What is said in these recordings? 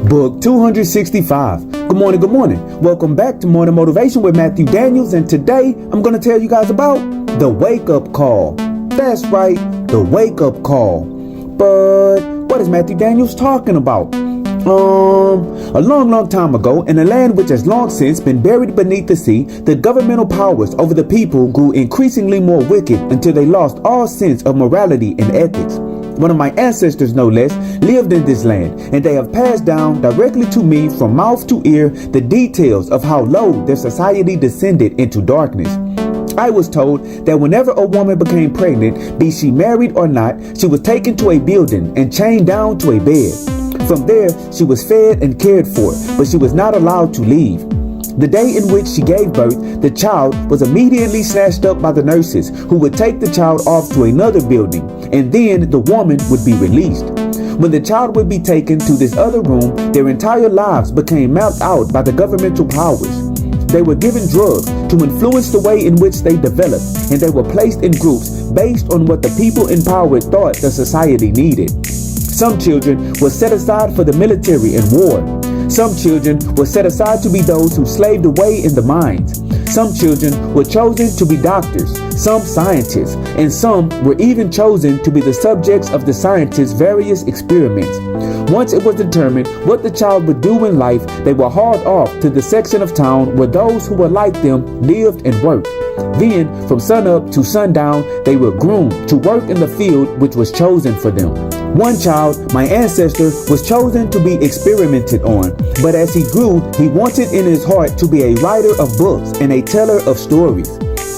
Book 265. Good morning, good morning. Welcome back to Morning Motivation with Matthew Daniels, and today I'm going to tell you guys about the wake-up call. That's right, the wake-up call. But what is Matthew Daniels talking about? A long time ago, in a land which has long since been buried beneath the sea, the governmental powers over the people grew increasingly more wicked until they lost all sense of morality and ethics. One of my ancestors, no less, lived in this land, and they have passed down directly to me from mouth to ear the details of how low their society descended into darkness. I was told that whenever a woman became pregnant, be she married or not, she was taken to a building and chained down to a bed. From there, she was fed and cared for, but she was not allowed to leave. The day in which she gave birth, the child was immediately snatched up by the nurses, who would take the child off to another building, and then the woman would be released. When the child would be taken to this other room, their entire lives became mapped out by the governmental powers. They were given drugs to influence the way in which they developed, and they were placed in groups based on what the people in power thought the society needed. Some children were set aside for the military and war. Some children were set aside to be those who slaved away in the mines. Some children were chosen to be doctors, some scientists, and some were even chosen to be the subjects of the scientists' various experiments. Once it was determined what the child would do in life, they were hauled off to the section of town where those who were like them lived and worked. Then, from sunup to sundown, they were groomed to work in the field which was chosen for them. One child, my ancestor, was chosen to be experimented on, but as he grew, he wanted in his heart to be a writer of books and a teller of stories.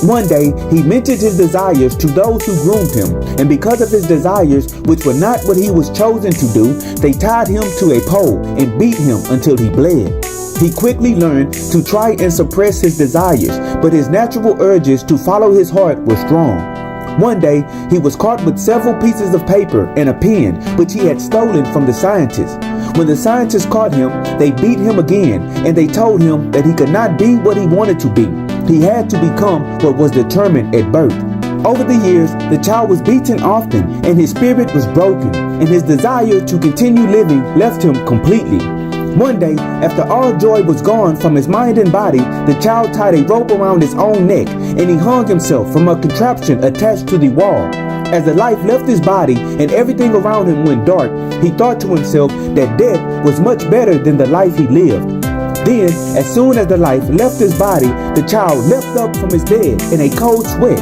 One day, he mentioned his desires to those who groomed him, and because of his desires, which were not what he was chosen to do, they tied him to a pole and beat him until he bled. He quickly learned to try and suppress his desires, but his natural urges to follow his heart were strong. One day, he was caught with several pieces of paper and a pen, which he had stolen from the scientists. When the scientists caught him, they beat him again, and they told him that he could not be what he wanted to be. He had to become what was determined at birth. Over the years, the child was beaten often, and his spirit was broken, and his desire to continue living left him completely. One day, after all joy was gone from his mind and body, the child tied a rope around his own neck, and he hung himself from a contraption attached to the wall. As the life left his body and everything around him went dark, he thought to himself that death was much better than the life he lived. Then, as soon as the life left his body, the child leapt up from his bed in a cold sweat.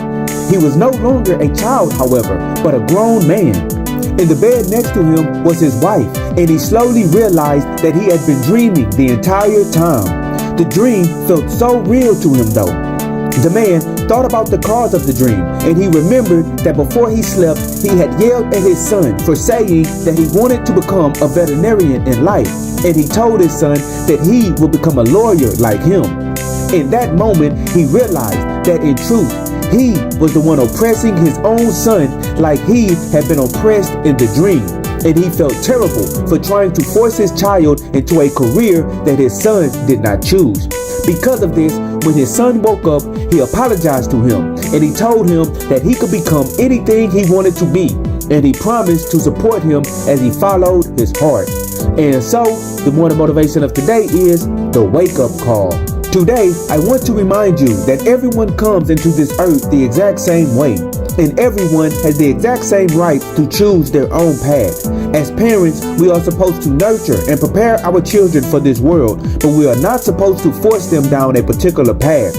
He was no longer a child, however, but a grown man. In the bed next to him was his wife, and he slowly realized that he had been dreaming the entire time. The dream felt so real to him though. The man thought about the cause of the dream, and he remembered that before he slept, he had yelled at his son for saying that he wanted to become a veterinarian in life, and he told his son that he would become a lawyer like him. In that moment, he realized that in truth, he was the one oppressing his own son like he had been oppressed in the dream, and he felt terrible for trying to force his child into a career that his son did not choose. Because of this, when his son woke up, he apologized to him, and he told him that he could become anything he wanted to be, and he promised to support him as he followed his heart. And so, the morning motivation of today is the wake-up call. Today, I want to remind you that everyone comes into this earth the exact same way, and everyone has the exact same right to choose their own path. As parents, we are supposed to nurture and prepare our children for this world, but we are not supposed to force them down a particular path.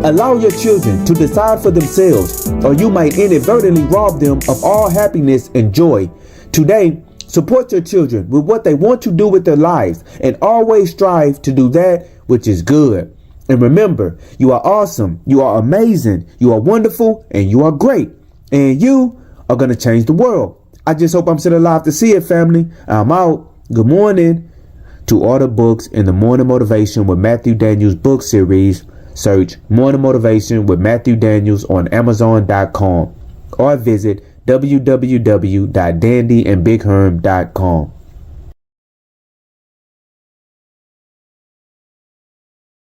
Allow your children to decide for themselves, or you might inadvertently rob them of all happiness and joy. Today, support your children with what they want to do with their lives, and always strive to do that which is good. And remember, you are awesome, you are amazing, you are wonderful, and you are great. And you are going to change the world. I just hope I'm still alive to see it, family. I'm out. Good morning. To order books in the Morning Motivation with Matthew Daniels book series, search Morning Motivation with Matthew Daniels on Amazon.com or visit www.dandyandbigherm.com.